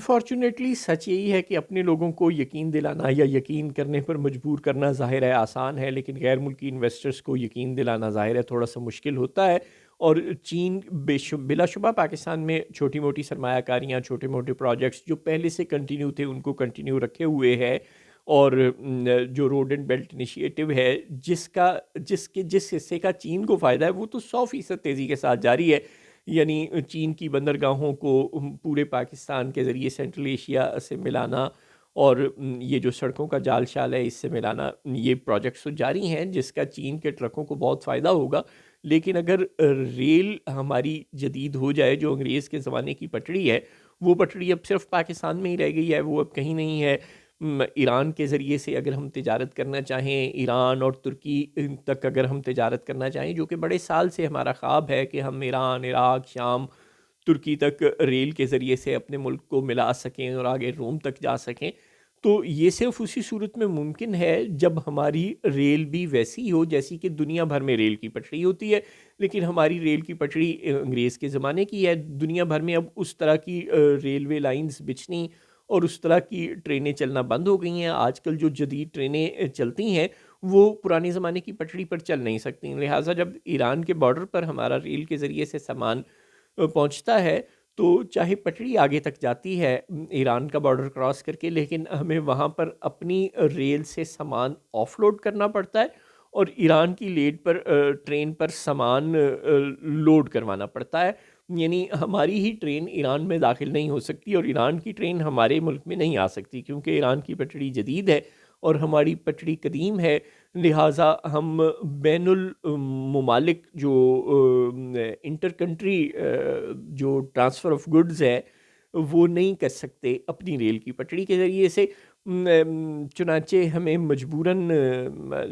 Fortunately سچ یہی ہے کہ اپنے لوگوں کو یقین دلانا یا یقین کرنے پر مجبور کرنا ظاہر ہے آسان ہے، لیکن غیر ملکی انویسٹرز کو یقین دلانا ظاہر ہے تھوڑا سا مشکل ہوتا ہے۔ اور چین بلا شبہ پاکستان میں چھوٹی موٹی سرمایہ کاریاں، چھوٹے موٹے پروجیکٹس جو پہلے سے کنٹینیو تھے ان کو کنٹینیو رکھے ہوئے ہے۔ اور جو روڈ اینڈ بیلٹ انیشیٹو ہے جس حصے کا چین کو فائدہ ہے وہ تو 100% تیزی کے ساتھ جاری ہے۔ یعنی چین کی بندرگاہوں کو پورے پاکستان کے ذریعے سینٹرل ایشیا سے ملانا، اور یہ جو سڑکوں کا جال شال ہے اس سے ملانا، یہ پروجیکٹس تو جاری ہیں جس کا چین کے ٹرکوں کو بہت فائدہ ہوگا۔ لیکن اگر ریل ہماری جدید ہو جائے، جو انگریز کے زمانے کی پٹڑی ہے وہ پٹڑی اب صرف پاکستان میں ہی رہ گئی ہے، وہ اب کہیں نہیں ہے۔ ایران کے ذریعے سے اگر ہم تجارت کرنا چاہیں، ایران اور ترکی تک اگر ہم تجارت کرنا چاہیں، جو کہ بڑے سال سے ہمارا خواب ہے کہ ہم ایران، عراق، شام، ترکی تک ریل کے ذریعے سے اپنے ملک کو ملا سکیں اور آگے روم تک جا سکیں، تو یہ صرف اسی صورت میں ممکن ہے جب ہماری ریل بھی ویسی ہو جیسی کہ دنیا بھر میں ریل کی پٹڑی ہوتی ہے۔ لیکن ہماری ریل کی پٹڑی انگریز کے زمانے کی ہے، دنیا بھر میں اب اس طرح کی ریلوے لائنز بچھنی اور اس طرح کی ٹرینیں چلنا بند ہو گئی ہیں۔ آج کل جو جدید ٹرینیں چلتی ہیں وہ پرانے زمانے کی پٹڑی پر چل نہیں سکتی، لہٰذا جب ایران کے بارڈر پر ہمارا ریل کے ذریعے سے سامان پہنچتا ہے تو چاہے پٹڑی آگے تک جاتی ہے ایران کا بارڈر کراس کر کے، لیکن ہمیں وہاں پر اپنی ریل سے سامان آف لوڈ کرنا پڑتا ہے اور ایران کی لیڈ پر ٹرین پر سامان لوڈ کروانا پڑتا ہے۔ یعنی ہماری ہی ٹرین ایران میں داخل نہیں ہو سکتی اور ایران کی ٹرین ہمارے ملک میں نہیں آ سکتی، کیونکہ ایران کی پٹڑی جدید ہے اور ہماری پٹڑی قدیم ہے۔ لہٰذا ہم بین الممالک جو انٹر کنٹری جو ٹرانسفر آف گڈز ہے وہ نہیں کر سکتے اپنی ریل کی پٹڑی کے ذریعے سے، چنانچہ ہمیں مجبوراً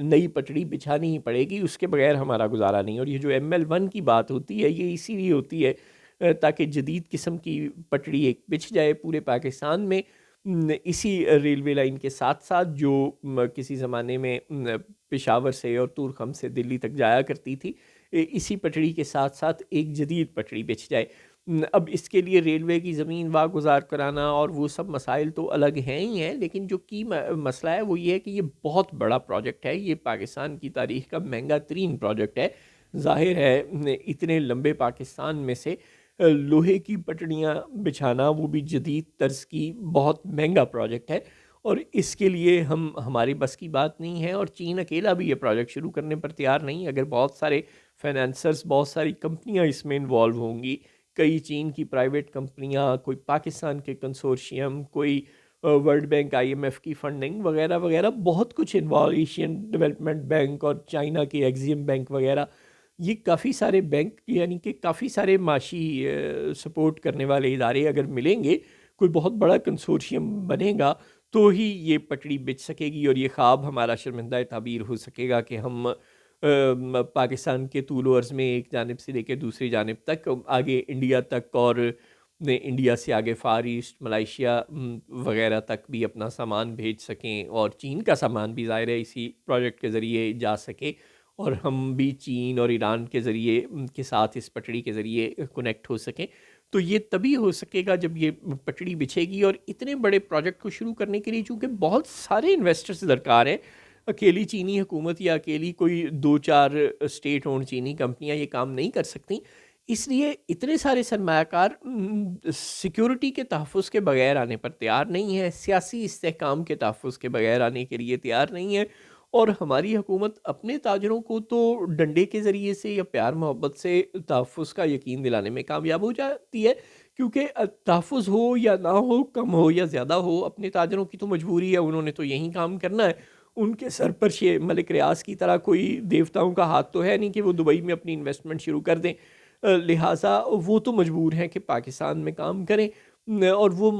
نئی پٹڑی بچھانی ہی پڑے گی، اس کے بغیر ہمارا گزارا نہیں۔ اور یہ جو ML1 کی بات ہوتی ہے یہ اسی لیے ہوتی ہے تاکہ جدید قسم کی پٹڑی ایک بچھ جائے پورے پاکستان میں، اسی ریلوے لائن کے ساتھ ساتھ جو کسی زمانے میں پشاور سے اور تورخم سے دلی تک جایا کرتی تھی، اسی پٹڑی کے ساتھ ساتھ ایک جدید پٹڑی بچھ جائے۔ اب اس کے لیے ریلوے کی زمین واگزار کرانا اور وہ سب مسائل تو الگ ہیں ہی ہیں، لیکن جو کی مسئلہ ہے وہ یہ ہے کہ یہ بہت بڑا پروجیکٹ ہے، یہ پاکستان کی تاریخ کا مہنگا ترین پروجیکٹ ہے۔ ظاہر ہے اتنے لمبے پاکستان میں سے لوہے کی پٹڑیاں بچھانا، وہ بھی جدید طرز کی، بہت مہنگا پروجیکٹ ہے اور اس کے لیے ہماری بس کی بات نہیں ہے۔ اور چین اکیلا بھی یہ پروجیکٹ شروع کرنے پر تیار نہیں، اگر بہت سارے فائنینسرز، بہت ساری کمپنیاں اس میں انوالو ہوں گی، کئی چین کی پرائیویٹ کمپنیاں، کوئی پاکستان کے کنسورشیم، کوئی ورلڈ بینک IMF کی فنڈنگ وغیرہ وغیرہ، بہت کچھ انوالو، ایشین ڈیولپمنٹ بینک اور چائنا کے ایگزیم بینک وغیرہ، یہ کافی سارے بینک، یعنی کہ کافی سارے معاشی سپورٹ کرنے والے ادارے اگر ملیں گے، کوئی بہت بڑا کنسورشیم بنے گا تو ہی یہ پٹڑی بچ سکے گی اور یہ خواب ہمارا شرمندہ تعبیر ہو سکے گا کہ ہم پاکستان کے طول و عرض میں ایک جانب سے لے کے دوسری جانب تک، آگے انڈیا تک، اور انڈیا سے آگے فار ایسٹ، ملائیشیا وغیرہ تک بھی اپنا سامان بھیج سکیں، اور چین کا سامان بھی ظاہر ہے اسی پروجیکٹ کے ذریعے جا سکے، اور ہم بھی چین اور ایران کے ذریعے کے ساتھ اس پٹڑی کے ذریعے کنیکٹ ہو سکیں۔ تو یہ تبھی ہو سکے گا جب یہ پٹڑی بچھے گی، اور اتنے بڑے پروجیکٹ کو شروع کرنے کے لیے چونکہ بہت سارے انویسٹرز درکار ہیں، اکیلی چینی حکومت یا اکیلی کوئی 2-4 اسٹیٹ اونڈ چینی کمپنیاں یہ کام نہیں کر سکتی، اس لیے اتنے سارے سرمایہ کار سیکیورٹی کے تحفظ کے بغیر آنے پر تیار نہیں ہے، سیاسی استحکام کے تحفظ کے بغیر آنے کے لیے تیار نہیں ہے، اور ہماری حکومت اپنے تاجروں کو تو ڈنڈے کے ذریعے سے یا پیار محبت سے تحفظ کا یقین دلانے میں کامیاب ہو جاتی ہے، کیونکہ تحفظ ہو یا نہ ہو، کم ہو یا زیادہ ہو، اپنے تاجروں کی تو مجبوری ہے، انہوں نے تو یہی کام کرنا ہے، ان کے سر پر ملک ریاض کی طرح کوئی دیوتاؤں کا ہاتھ تو ہے نہیں کہ وہ دبئی میں اپنی انویسٹمنٹ شروع کر دیں، لہٰذا وہ تو مجبور ہیں کہ پاکستان میں کام کریں، اور وہ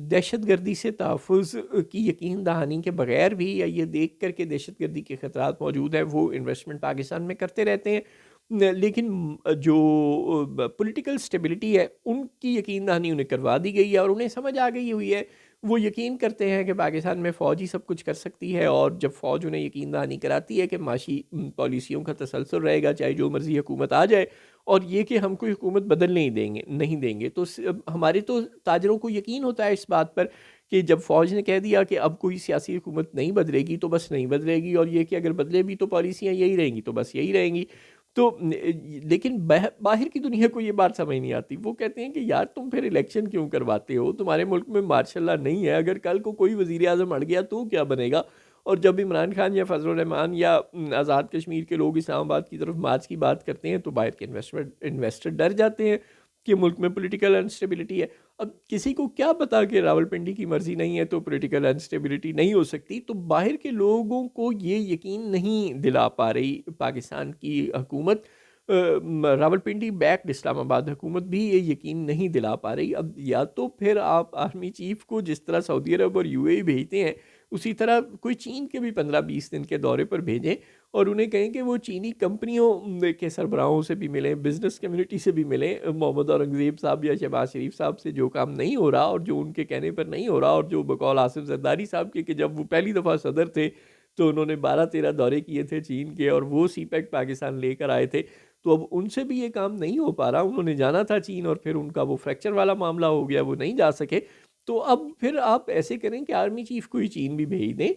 دہشت گردی سے تحفظ کی یقین دہانی کے بغیر بھی، یا یہ دیکھ کر کہ دہشت گردی کے خطرات موجود ہیں، وہ انویسٹمنٹ پاکستان میں کرتے رہتے ہیں، لیکن جو پولیٹیکل سٹیبلٹی ہے ان کی یقین دہانی انہیں کروا دی گئی ہے، اور انہیں سمجھ آ گئی ہوئی ہے، وہ یقین کرتے ہیں کہ پاکستان میں فوج ہی سب کچھ کر سکتی ہے، اور جب فوج انہیں یقین دہانی کراتی ہے کہ معاشی پالیسیوں کا تسلسل رہے گا چاہے جو مرضی حکومت آ جائے، اور یہ کہ ہم کوئی حکومت بدل نہیں دیں گے، تو ہمارے تو تاجروں کو یقین ہوتا ہے اس بات پر کہ جب فوج نے کہہ دیا کہ اب کوئی سیاسی حکومت نہیں بدلے گی تو بس نہیں بدلے گی، اور یہ کہ اگر بدلے بھی تو پالیسیاں یہی رہیں گی تو بس یہی رہیں گی۔ تو لیکن باہر کی دنیا کو یہ بات سمجھ نہیں آتی، وہ کہتے ہیں کہ یار تم پھر الیکشن کیوں کرواتے ہو، تمہارے ملک میں ماشاء اللہ نہیں ہے، اگر کل کو کوئی وزیر اعظم اڑ گیا تو کیا بنے گا؟ اور جب عمران خان یا فضل الرحمان یا آزاد کشمیر کے لوگ اسلام آباد کی طرف مارچ کی بات کرتے ہیں تو باہر کے انویسٹر ڈر جاتے ہیں کہ ملک میں پولیٹیکل انسٹیبلٹی ہے۔ اب کسی کو کیا پتا کہ راولپنڈی کی مرضی نہیں ہے تو پولیٹیکل انسٹیبلٹی نہیں ہو سکتی، تو باہر کے لوگوں کو یہ یقین نہیں دلا پا رہی پاکستان کی حکومت، راولپنڈی بیکڈ اسلام آباد حکومت بھی یہ یقین نہیں دلا پا رہی۔ اب یا تو پھر آپ آرمی چیف کو جس طرح سعودی عرب اور یو اے ای بھیجتے ہیں اسی طرح کوئی چین کے بھی 15-20 دن کے دورے پر بھیجیں اور انہیں کہیں کہ وہ چینی کمپنیوں کے سربراہوں سے بھی ملیں، بزنس کمیونٹی سے بھی ملیں، محمد اورنگزیب صاحب یا شہباز شریف صاحب سے جو کام نہیں ہو رہا اور جو ان کے کہنے پر نہیں ہو رہا، اور جو بقول آصف زرداری صاحب کے کہ جب وہ پہلی دفعہ صدر تھے تو انہوں نے 12-13 دورے کیے تھے چین کے اور وہ سی پیک پاکستان لے کر آئے تھے، تو اب ان سے بھی یہ کام نہیں ہو پا رہا، انہوں نے جانا تھا چین اور پھر ان کا وہ فریکچر والا معاملہ ہو گیا، وہ نہیں جا سکے، تو اب پھر آپ ایسے کریں کہ آرمی چیف کو ہی چین بھی بھیج دیں۔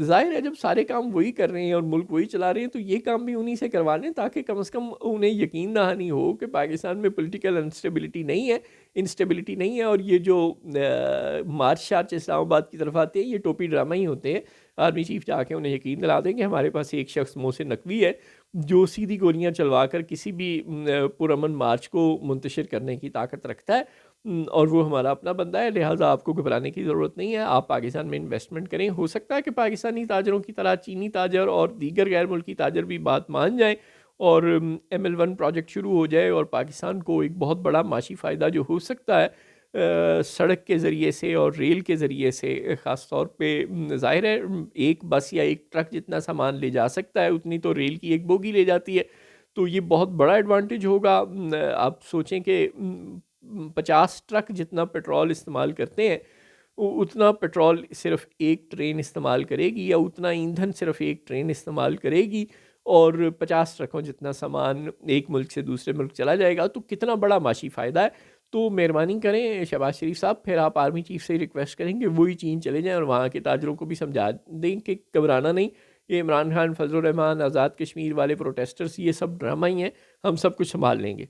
ظاہر ہے جب سارے کام وہی کر رہے ہیں اور ملک وہی چلا رہے ہیں تو یہ کام بھی انہی سے کروا لیں تاکہ کم از کم انہیں یقین دہانی ہو کہ پاکستان میں پولیٹیکل انسٹیبلٹی نہیں ہے، اور یہ جو مارچ شارچ اسلام آباد کی طرف آتے ہیں یہ ٹوپی ڈرامہ ہی ہوتے ہیں۔ آرمی چیف جا کے انہیں یقین دلا دیں کہ ہمارے پاس ایک شخص محسن نقوی ہے جو سیدھی گولیاں چلوا کر کسی بھی پرامن مارچ کو منتشر کرنے کی طاقت رکھتا ہے، اور وہ ہمارا اپنا بندہ ہے، لہٰذا آپ کو گھبرانے کی ضرورت نہیں ہے، آپ پاکستان میں انویسٹمنٹ کریں۔ ہو سکتا ہے کہ پاکستانی تاجروں کی طرح چینی تاجر اور دیگر غیر ملکی تاجر بھی بات مان جائیں اور ML1 پروجیکٹ شروع ہو جائے، اور پاکستان کو ایک بہت بڑا معاشی فائدہ جو ہو سکتا ہے سڑک کے ذریعے سے اور ریل کے ذریعے سے، خاص طور پہ ظاہر ہے ایک بس یا ایک ٹرک جتنا سامان لے جا سکتا ہے اتنی تو ریل کی ایک بوگی لے جاتی ہے، تو یہ بہت بڑا ایڈوانٹیج ہوگا۔ آپ سوچیں کہ 50 ٹرک جتنا پیٹرول استعمال کرتے ہیں اتنا پیٹرول صرف ایک ٹرین استعمال کرے گی، یا اتنا ایندھن صرف ایک ٹرین استعمال کرے گی، اور 50 ٹرکوں جتنا سامان ایک ملک سے دوسرے ملک چلا جائے گا، تو کتنا بڑا معاشی فائدہ ہے۔ تو مہربانی کریں شہباز شریف صاحب، پھر آپ آرمی چیف سے ریکویسٹ کریں کہ وہی چین چلے جائیں اور وہاں کے تاجروں کو بھی سمجھا دیں کہ گھبرانا نہیں، یہ عمران خان، فضل الرحمان، آزاد کشمیر والے پروٹیسٹرز یہ سب ڈرامہ ہی ہیں، ہم سب کچھ سنبھال لیں گے۔